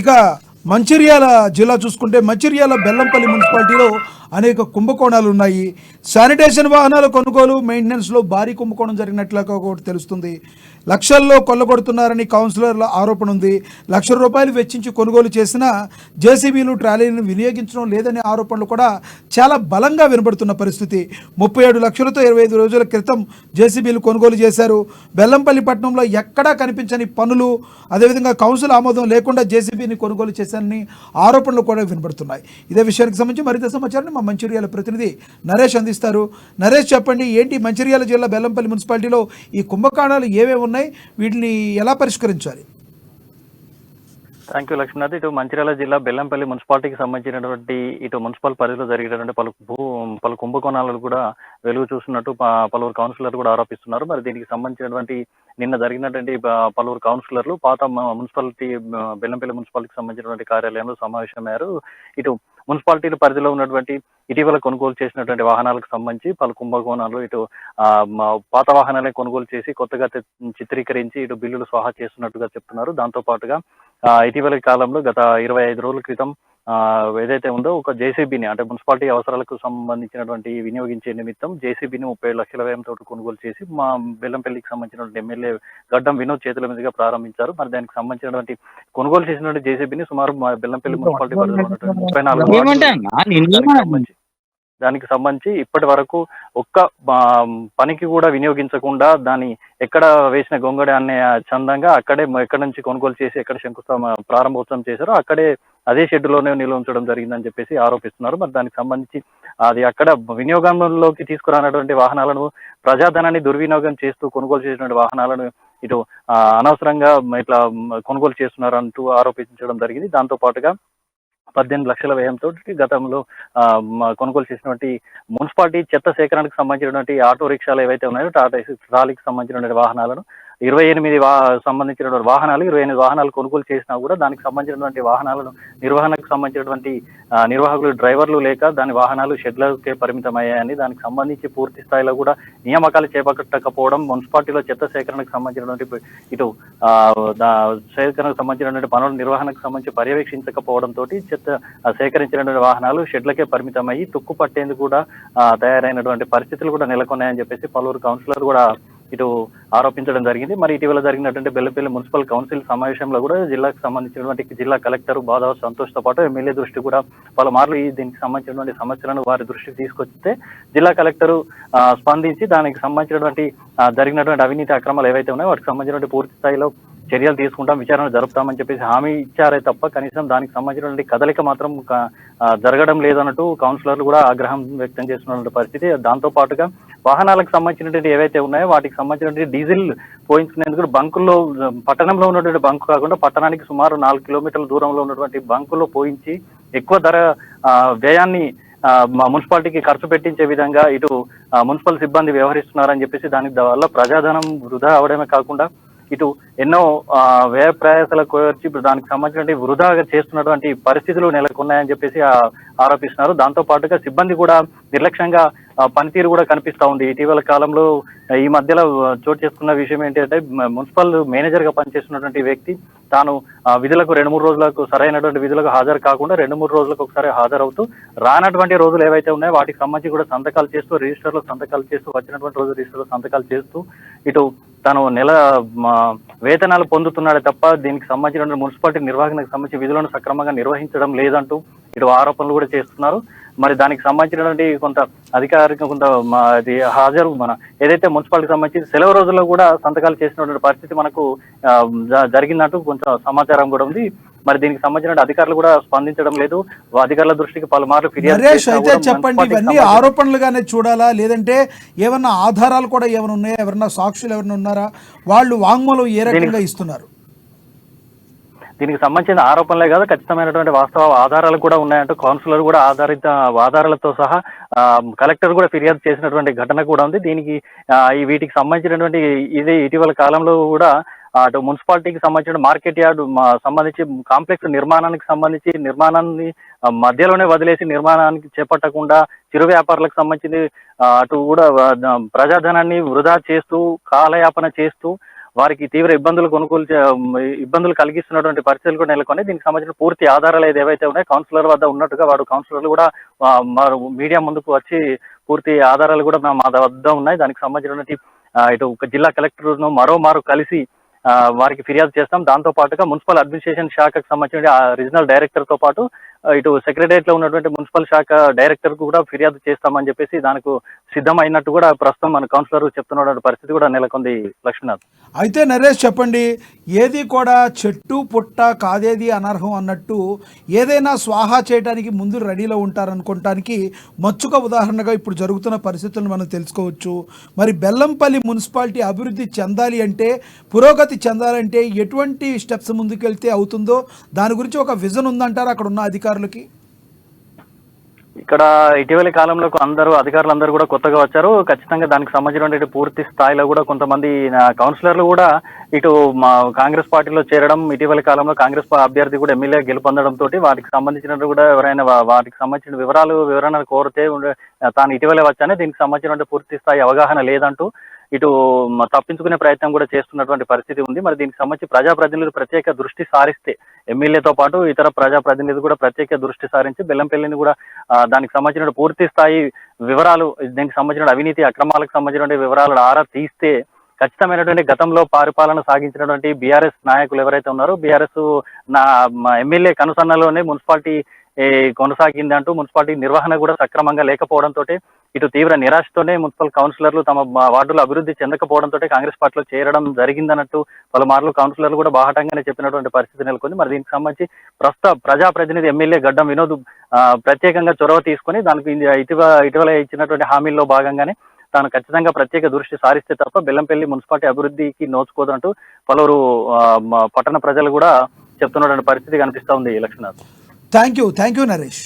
ఇక మంచిర్యాల జిల్లా చూసుకుంటే మంచిర్యాల బెల్లంపల్లి మున్సిపాలిటీలో అనేక కుంభకోణాలు ఉన్నాయి. శానిటేషన్ వాహనాల కొనుగోలు మెయింటెనెన్స్లో భారీ కుంభకోణం జరిగినట్లుగా కూడా తెలుస్తుంది. లక్షల్లో కొల్లగొడుతున్నారని కౌన్సిలర్ల ఆరోపణ ఉంది. ₹1,00,000 వెచ్చించి కొనుగోలు చేసిన జేసీబీలు ట్రాలీలను వినియోగించడం లేదనే ఆరోపణలు కూడా చాలా బలంగా వినబడుతున్న పరిస్థితి. 37 లక్షలతో 25 రోజుల క్రితం జేసీబీలు కొనుగోలు చేశారు. బెల్లంపల్లి పట్టణంలో ఎక్కడా కనిపించని పనులు, అదేవిధంగా కౌన్సిల్ ఆమోదం లేకుండా జేసీబీని కొనుగోలు చేశారని ఆరోపణలు కూడా వినబడుతున్నాయి. ఇదే విషయానికి సంబంధించి మరింత సమాచారాన్ని మా మంచిర్యాల ప్రతినిధి నరేష్ అందిస్తారు. నరేష్, చెప్పండి, ఏంటి మంచిర్యాల జిల్లా బెల్లంపల్లి మున్సిపాలిటీలో ఈ కుంభకోణాలు ఏవేవి ఉన్నాయి, వీటిని ఎలా పరిష్కరించాలి? Thank you Lakshminath. ఇటు మంచిర్యాల జిల్లా బెల్లంపల్లి మున్సిపాలిటీకి సంబంధించినటువంటి ఇటు మున్సిపల్ పరిధిలో జరిగినటువంటి పలు కుంభకోణాలను కూడా వెలుగు చూస్తున్నట్టు పలువురు కౌన్సిలర్లు కూడా ఆరోపిస్తున్నారు. మరి దీనికి సంబంధించినటువంటి నిన్న జరిగినటువంటి పలువురు కౌన్సిలర్లు పాత మున్సిపాలిటీ బెల్లంపల్లి మున్సిపాలిటీకి సంబంధించినటువంటి కార్యాలయంలో సమావేశమయ్యారు. ఇటు మున్సిపాలిటీల పరిధిలో ఉన్నటువంటి ఇటీవల కొనుగోలు చేసినటువంటి వాహనాలకు సంబంధించి పలు కుంభకోణాలు, ఇటు పాత వాహనాలే కొనుగోలు చేసి కొత్తగా చిత్రీకరించి ఇటు బిల్లులు స్వాహా చేస్తున్నట్టుగా చెప్తున్నారు. దాంతో పాటుగా ఇటీవల కాలంలో గత 25 రోజుల క్రితం ఏదైతే ఉందో ఒక జేసీబీని, అంటే మున్సిపాలిటీ అవసరాలకు సంబంధించినటువంటి వినియోగించే నిమిత్తం జేసీబీని 37 లక్షల వ్యయంతో కొనుగోలు చేసి మా బెల్లంపల్లికి సంబంధించినటువంటి ఎమ్మెల్యే గడ్డం వినోద్ చేతుల మీదుగా ప్రారంభించారు. మరి దానికి సంబంధించినటువంటి కొనుగోలు చేసినటువంటి జేసీబీని సుమారు బెల్లంపల్లి మున్సిపాలిటీ పరిధిలో ఉన్నటువంటి 34 దానికి సంబంధించి ఇప్పటి వరకు ఒక్క పనికి కూడా వినియోగించకుండా దాన్ని ఎక్కడ వేసిన గొంగడి అనే చందంగా అక్కడే ఎక్కడి నుంచి కొనుగోలు చేసి ఎక్కడ ప్రారంభోత్సవం చేశారో అక్కడే అదే షెడ్లోనే నిల్వ ఉంచడం జరిగిందని చెప్పేసి ఆరోపిస్తున్నారు. మరి దానికి సంబంధించి అది అక్కడ వినియోగంలోకి తీసుకురానటువంటి వాహనాలను, ప్రజాధనాన్ని దుర్వినియోగం చేస్తూ కొనుగోలు చేసినటువంటి వాహనాలను ఇటు అనవసరంగా ఇట్లా కొనుగోలు చేస్తున్నారు అంటూ ఆరోపించడం జరిగింది. దాంతో పాటుగా 18 లక్షల వ్యయంతో గతంలో కొనుగోలు చేసినటువంటి మున్సిపాలిటీ చెత్త సేకరణకు సంబంధించినటువంటి ఆటో రిక్షాలు ఏవైతే ఉన్నాయో టాటా ట్రాలీకి సంబంధించినటువంటి వాహనాలను 28 సంబంధించినటువంటి వాహనాలు 28 వాహనాలు కొనుగోలు చేసినా కూడా దానికి సంబంధించినటువంటి వాహనాలను నిర్వహణకు సంబంధించినటువంటి నిర్వాహకులు, డ్రైవర్లు లేక దాని వాహనాలు షెడ్లకే పరిమితమయ్యాయని, దానికి సంబంధించి పూర్తి స్థాయిలో కూడా నియామకాలు చేపట్టకపోవడం, మున్సిపాలిటీలో చెత్త సేకరణకు సంబంధించినటువంటి ఇటు సేకరణకు సంబంధించినటువంటి పనుల నిర్వహణకు సంబంధించి పర్యవేక్షించకపోవడంతో చెత్త సేకరించినటువంటి వాహనాలు షెడ్లకే పరిమితమయ్యి తుక్కు పట్టేందుకు కూడా తయారైనటువంటి పరిస్థితులు కూడా నెలకొన్నాయని చెప్పేసి పలువురు కౌన్సిలర్ కూడా ఇటు ఆరోపించడం జరిగింది. మరి ఇటీవల జరిగినటువంటి బెల్లంపల్లి మున్సిపల్ కౌన్సిల్ సమావేశంలో కూడా జిల్లాకు సంబంధించినటువంటి జిల్లా కలెక్టర్ బాదావ సంతోష్తో పాటు ఎమ్మెల్యే దృష్టి కూడా పలుమార్లు దీనికి సంబంధించినటువంటి సమస్యలను వారి దృష్టికి తీసుకొస్తే జిల్లా కలెక్టర్ స్పందించి దానికి సంబంధించినటువంటి జరిగినటువంటి అవినీతి అక్రమాలు ఏవైతే ఉన్నాయో వాటికి సంబంధించినటువంటి పూర్తి స్థాయిలో చర్యలు తీసుకుంటాం, విచారణ జరుపుతామని చెప్పేసి హామీ ఇచ్చారే తప్ప కనీసం దానికి సంబంధించినటువంటి కదలిక మాత్రం జరగడం లేదన్నట్టు కౌన్సిలర్లు కూడా ఆగ్రహం వ్యక్తం చేస్తున్నటువంటి పరిస్థితి. దాంతో పాటుగా వాహనాలకు సంబంధించినటువంటి ఏవైతే ఉన్నాయో వాటికి సంబంధించినటువంటి డీజిల్ పోయించుకునేందుకు బంకుల్లో, పట్టణంలో ఉన్నటువంటి బంకు కాకుండా పట్టణానికి సుమారు 4 కిలోమీటర్ల దూరంలో ఉన్నటువంటి బంకుల్లో పోయించి ఎక్కువ ధర వ్యయాన్ని మున్సిపాలిటీకి ఖర్చు పెట్టించే విధంగా ఇటు మున్సిపల్ సిబ్బంది వ్యవహరిస్తున్నారని చెప్పేసి దానికి వల్ల ప్రజాధనం వృధా అవడమే కాకుండా ఇటు ఎన్నో వ్యయ ప్రయాసాలకు కోర్చి దానికి సంబంధించిన వృధాగా చేస్తున్నటువంటి పరిస్థితులు నెలకొన్నాయని చెప్పేసి ఆరోపిస్తున్నారు. దాంతో పాటుగా సిబ్బంది కూడా నిర్లక్ష్యంగా పనితీరు కూడా కనిపిస్తా ఉంది. ఇటీవల కాలంలో ఈ మధ్యలో చోటు చేసుకున్న విషయం ఏంటంటే మున్సిపల్ మేనేజర్ గా పనిచేస్తున్నటువంటి వ్యక్తి తాను విధులకు 2-3 రోజులకు సరైనటువంటి విధులకు హాజరు కాకుండా 2-3 రోజులకు ఒకసారి హాజరవుతూ రానటువంటి రోజులు ఏవైతే ఉన్నాయో వాటికి సంబంధించి కూడా సంతకాలు చేస్తూ రిజిస్టర్లో సంతకాలు చేస్తూ వచ్చినటువంటి రోజు రిజిస్టర్లో సంతకాలు చేస్తూ ఇటు తను నెల వేతనాలు పొందుతున్నాడే తప్ప దీనికి సంబంధించిన మున్సిపాలిటీ నిర్వహణకు సంబంధించి విధులను సక్రమంగా నిర్వహించడం లేదంటూ ఇటు ఆరోపణలు కూడా చేస్తున్నారు. మరి దానికి సంబంధించినటువంటి కొంత అధికారిక కొంత హాజరు ఏదైతే మున్సిపాలిటీకి సంబంధించి సెలవు రోజుల్లో కూడా సంతకాలు చేసినటువంటి పరిస్థితి మనకు జరిగిందంటూ కొంత సమాచారం కూడా ఉంది. మరి దీనికి సంబంధించిన అధికారులు కూడా స్పందించడం లేదు. అధికారుల దృష్టికి పలుమార్లు ఫిర్యాదు. చెప్పండి, ఇవన్నీ ఆరోపణలుగానే చూడాలా, లేదంటే ఏమన్నా ఆధారాలు కూడా ఏమైనా ఉన్నాయా? ఎవరన్నా సాక్షులు ఎవరైనా ఉన్నారా? వాళ్ళు వాంగ్మూలం ఏ రకంగా ఇస్తున్నారు? దీనికి సంబంధించిన ఆరోపణలే కాదు, ఖచ్చితమైనటువంటి వాస్తవ ఆధారాలు కూడా ఉన్నాయంటూ కౌన్సిలర్ కూడా ఆధారాలతో సహా కలెక్టర్ కూడా ఫిర్యాదు చేసినటువంటి ఘటన కూడా ఉంది. దీనికి వీటికి సంబంధించినటువంటి ఇది ఇటీవల కాలంలో కూడా అటు మున్సిపాలిటీకి సంబంధించిన మార్కెట్ యార్డ్ సంబంధించి కాంప్లెక్స్ నిర్మాణానికి సంబంధించి నిర్మాణాన్ని మధ్యలోనే వదిలేసి నిర్మాణానికి చేపట్టకుండా చిరు వ్యాపారులకు సంబంధించి అటు కూడా ప్రజాధనాన్ని వృధా చేస్తూ కాలయాపన చేస్తూ వారికి తీవ్ర ఇబ్బందులు కలిగిస్తున్నటువంటి పరిస్థితులు కూడా నెలకొని దీనికి సంబంధించిన పూర్తి ఆధారాలు ఏవైతే ఉన్నాయో కౌన్సిలర్ వద్ద ఉన్నట్టుగా కౌన్సిలర్లు కూడా మీడియా ముందుకు వచ్చి పూర్తి ఆధారాలు కూడా మా వద్ద ఉన్నాయి. దానికి సంబంధించినటువంటి ఇటు జిల్లా కలెక్టర్ను మరోమారు కలిసి వారికి ఫిర్యాదు చేస్తాం. దాంతో పాటుగా మున్సిపల్ అడ్మినిస్ట్రేషన్ శాఖకు సంబంధించిన రీజనల్ డైరెక్టర్ తో పాటు ఇటు సెక్రటరియట్ లో ఉన్నటువంటి మున్సిపల్ శాఖ డైరెక్టర్ కు కూడా ఫిర్యాదు చేస్తామని చెప్పేసి దానికి సిద్ధమైనట్టు కూడా ప్రస్తుతం మన కౌన్సిలర్ చెప్తున్నటువంటి పరిస్థితి కూడా నెలకొంది లక్ష్మీనాథ్. అయితే నరేష్ చెప్పండి, ఏది కూడా చెట్టు పుట్ట కాదేది అనర్హం అన్నట్టు ఏదైనా స్వాహా చేయడానికి ముందు రెడీలో ఉంటారనుకోవటానికి మచ్చుక ఉదాహరణగా ఇప్పుడు జరుగుతున్న పరిస్థితులను మనం తెలుసుకోవచ్చు. మరి బెల్లంపల్లి మున్సిపాలిటీ అభివృద్ధి చెందాలి అంటే, పురోగతి చెందాలంటే ఎటువంటి స్టెప్స్ ముందుకెళ్తే అవుతుందో దాని గురించి ఒక విజన్ ఉందంటారు అక్కడ ఉన్న అధికారులకి? ఇక్కడ ఇటీవలి కాలంలో అధికారులందరూ కూడా కొత్తగా వచ్చారు. ఖచ్చితంగా దానికి సంబంధించిన పూర్తి స్థాయిలో కూడా కొంతమంది కౌన్సిలర్లు కూడా ఇటు మా కాంగ్రెస్ పార్టీలో చేరడం, ఇటీవలి కాలంలో కాంగ్రెస్ అభ్యర్థి కూడా ఎమ్మెల్యే గెలుపొందడంతో వాటికి సంబంధించినట్టు కూడా ఎవరైనా వాటికి సంబంధించిన వివరణలు కోరితే తాను ఇటీవలే వచ్చానే దీనికి సంబంధించిన పూర్తి స్థాయి అవగాహన లేదంటూ ఇటు తప్పించుకునే ప్రయత్నం కూడా చేస్తున్నటువంటి పరిస్థితి ఉంది. మరి దీనికి సంబంధించి ప్రజాప్రతినిధులు ప్రత్యేక దృష్టి సారిస్తే, ఎమ్మెల్యేతో పాటు ఇతర ప్రజాప్రతినిధులు కూడా ప్రత్యేక దృష్టి సారించి బెల్లంపల్లిని కూడా దానికి సంబంధించిన పూర్తి స్థాయి వివరాలు, దీనికి సంబంధించిన అవినీతి అక్రమాలకు సంబంధించిన వివరాలు ఆరా తీస్తే ఖచ్చితమైనటువంటి గతంలో పరిపాలన సాగించినటువంటి బీఆర్ఎస్ నాయకులు ఎవరైతే ఉన్నారో, బీఆర్ఎస్ ఎమ్మెల్యే కనుసన్నలోనే మున్సిపాలిటీ కొనసాగింది అంటూ మున్సిపాలిటీ నిర్వహణ కూడా సక్రమంగా లేకపోవడంతో ఇటు తీవ్ర నిరాశతోనే మున్సిపల్ కౌన్సిలర్లు తమ వార్డులో అభివృద్ధి చెందకపోవడంతో కాంగ్రెస్ పార్టీలో చేరడం జరిగిందన్నట్టు పలుమార్లు కౌన్సిలర్లు కూడా బాహటంగానే చెప్పినటువంటి పరిస్థితి నెలకొంది. మరి దీనికి సంబంధించి ప్రస్తుత ప్రజాప్రతినిధి ఎమ్మెల్యే గడ్డం వినోద్ ప్రత్యేకంగా చొరవ తీసుకొని దానికి ఇటీవల ఇచ్చినటువంటి హామీల్లో భాగంగానే తాను ఖచ్చితంగా ప్రత్యేక దృష్టి సారిస్తే తప్ప బెల్లంపల్లి మున్సిపాలిటీ అభివృద్ధికి నోచుకోదంటూ పలువురు పట్టణ ప్రజలు కూడా చెప్తున్నటువంటి పరిస్థితి కనిపిస్తా ఉంది లక్ష్మీనాథ్. Thank you Naresh.